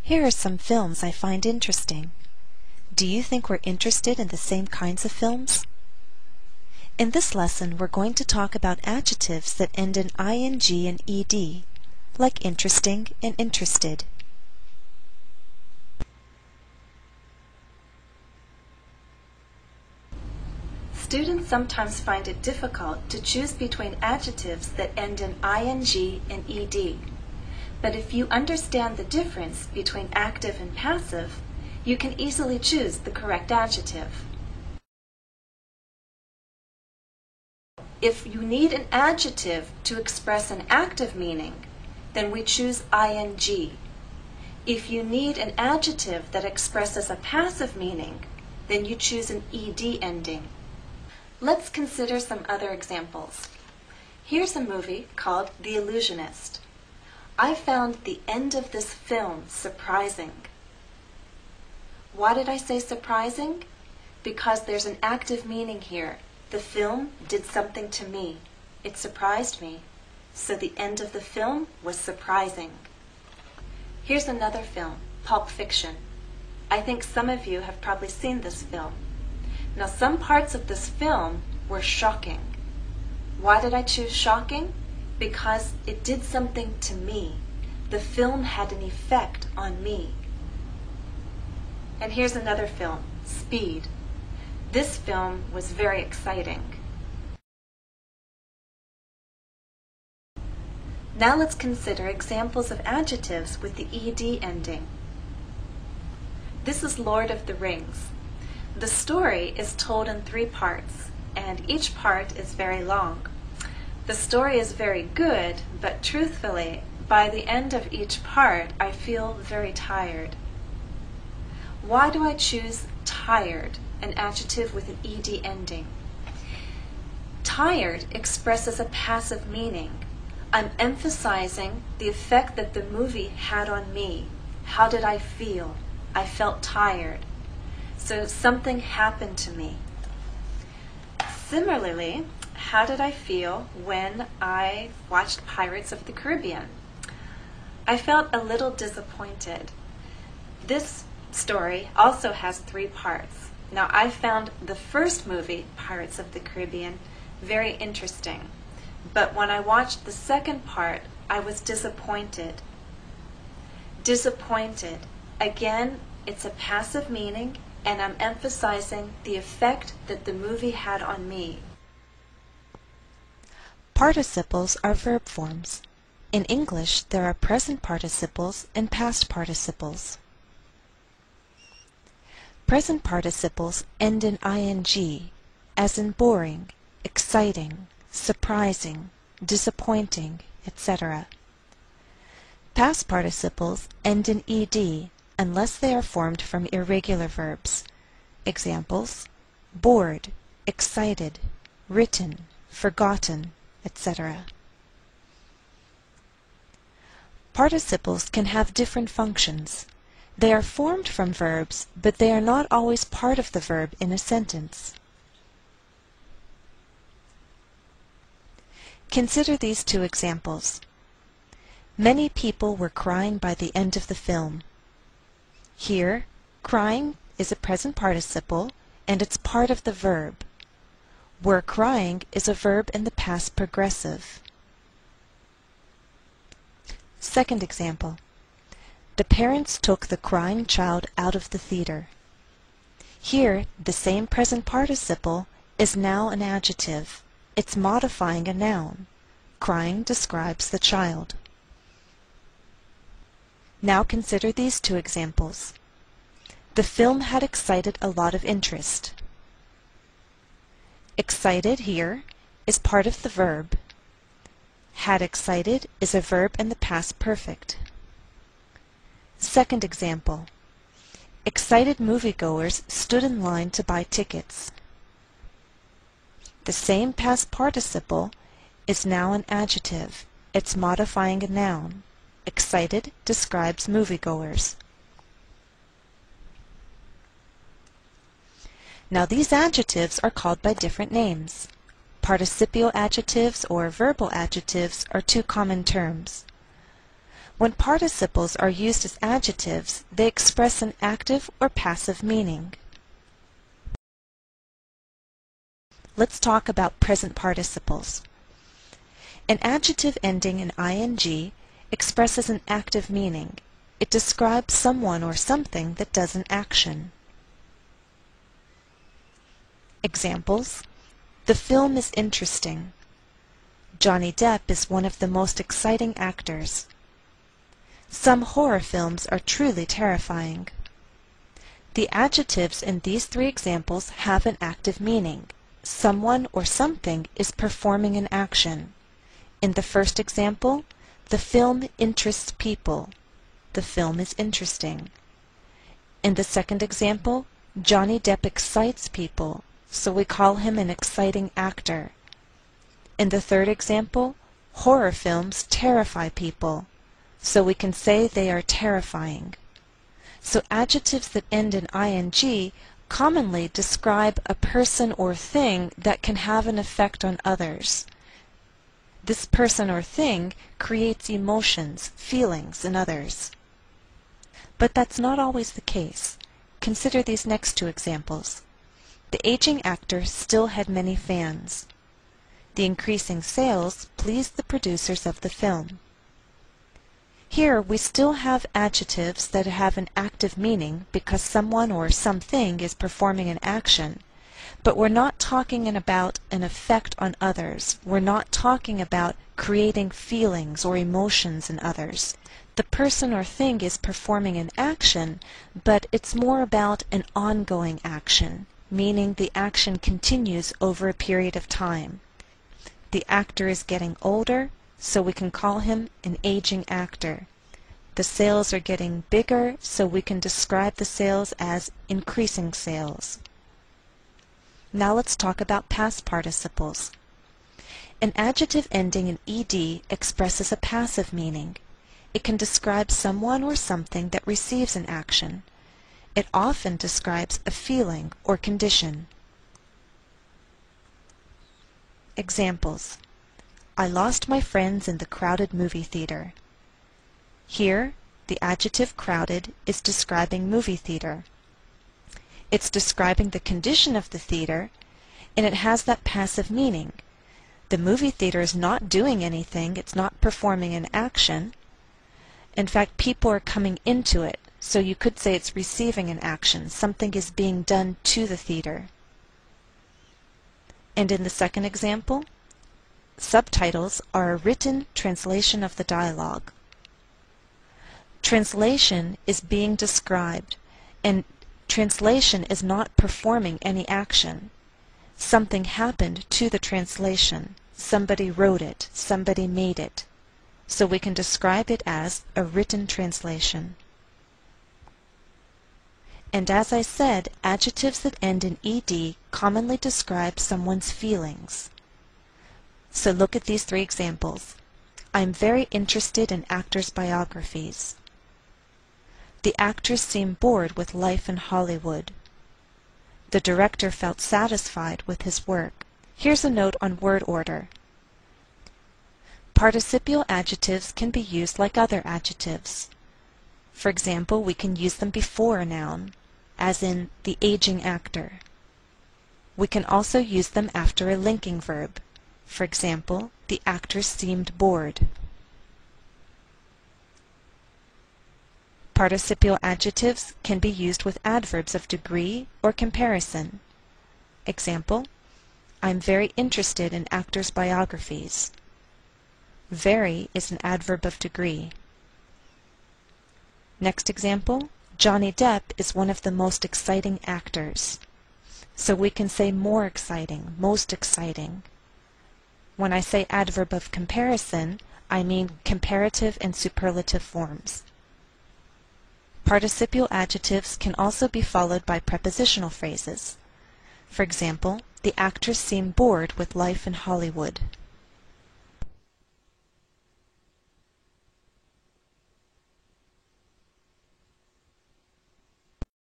Here are some films I find interesting. Do you think we're interested in the same kinds of films? In this lesson, we're going to talk about adjectives that end in ing and ed, like interesting and interested. Students sometimes find it difficult to choose between adjectives that end in ing and ed. But if you understand the difference between active and passive, you can easily choose the correct adjective. If you need an adjective to express an active meaning, then we choose ing. If you need an adjective that expresses a passive meaning, then you choose an ed ending. Let's consider some other examples. Here's a movie called The Illusionist. I found the end of this film surprising. Why did I say surprising? Because there's an active meaning here. The film did something to me. It surprised me. So the end of the film was surprising. Here's another film, Pulp Fiction. I think some of you have probably seen this film. Now, some parts of this film were shocking. Why did I choose shocking? Because it did something to me. The film had an effect on me. And here's another film, Speed. This film was very exciting. Now let's consider examples of adjectives with the ed ending. This is Lord of the Rings. The story is told in 3 parts, and each part is very long. The story is very good, but truthfully, by the end of each part, I feel very tired. Why do I choose tired, an adjective with an ed ending? Tired expresses a passive meaning. I'm emphasizing the effect that the movie had on me. How did I feel? I felt tired. So something happened to me. Similarly, how did I feel when I watched Pirates of the Caribbean? I felt a little disappointed. This story also has 3 parts. Now, I found the first movie, Pirates of the Caribbean, very interesting. But when I watched the second part, I was disappointed. Disappointed. Again, it's a passive meaning, and I'm emphasizing the effect that the movie had on me. Participles are verb forms. In English, there are present participles and past participles. Present participles end in ing, as in boring, exciting, surprising, disappointing, etc. Past participles end in ed unless they are formed from irregular verbs. Examples: bored, excited, written, forgotten, etc. Participles can have different functions. They are formed from verbs, but they are not always part of the verb in a sentence. Consider these 2 examples. Many people were crying by the end of the film. Here, crying is a present participle, and it's part of the verb. Were crying is a verb in the past progressive. Second example. The parents took the crying child out of the theater. Here, the same present participle is now an adjective. It's modifying a noun. Crying describes the child. Now consider these 2 examples. The film had excited a lot of interest. Excited here is part of the verb. Had excited is a verb in the past perfect. Second example. Excited moviegoers stood in line to buy tickets. The same past participle is now an adjective. It's modifying a noun. Excited describes moviegoers. Now these adjectives are called by different names. Participial adjectives or verbal adjectives are 2 common terms. When participles are used as adjectives, they express an active or passive meaning. Let's talk about present participles. An adjective ending in ing expresses an active meaning. It describes someone or something that does an action. Examples: the film is interesting. Johnny Depp is one of the most exciting actors. Some horror films are truly terrifying. The adjectives in these three examples have an active meaning. Someone or something is performing an action. In the first example, the film interests people. The film is interesting. In the second example, Johnny Depp excites people, so we call him an exciting actor. In the third example, horror films terrify people, so we can say they are terrifying. So adjectives that end in ing commonly describe a person or thing that can have an effect on others. This person or thing creates emotions, feelings in others. But that's not always the case. Consider these next two examples. The aging actor still had many fans. The increasing sales pleased the producers of the film. Here we still have adjectives that have an active meaning because someone or something is performing an action, but we're not talking about an effect on others. We're not talking about creating feelings or emotions in others. The person or thing is performing an action, but it's more about an ongoing action, meaning the action continues over a period of time. The actor is getting older, so we can call him an aging actor. The sales are getting bigger, so we can describe the sales as increasing sales. Now let's talk about past participles. An adjective ending in ed expresses a passive meaning. It can describe someone or something that receives an action. It often describes a feeling or condition. Examples: I lost my friends in the crowded movie theater. Here, the adjective crowded is describing movie theater. It's describing the condition of the theater, and it has that passive meaning. The movie theater is not doing anything, it's not performing an action. In fact, people are coming into it, so you could say it's receiving an action. Something is being done to the theater. And in the second example, subtitles are a written translation of the dialogue. Translation is being described, and translation is not performing any action. Something happened to the translation. Somebody wrote it. Somebody made it. So we can describe it as a written translation. And as I said, adjectives that end in ed commonly describe someone's feelings. So look at these three examples. I'm very interested in actors' biographies. The actors seem bored with life in Hollywood. The director felt satisfied with his work. Here's a note on word order. Participial adjectives can be used like other adjectives. For example, we can use them before a noun, as in the aging actor. We can also use them after a linking verb. For example, the actors seemed bored. Participial adjectives can be used with adverbs of degree or comparison. Example: I'm very interested in actors' biographies. Very is an adverb of degree. Next example, Johnny Depp is one of the most exciting actors. So we can say more exciting, most exciting. When I say adverb of comparison, I mean comparative and superlative forms. Participial adjectives can also be followed by prepositional phrases. For example, the actors seem bored with life in Hollywood.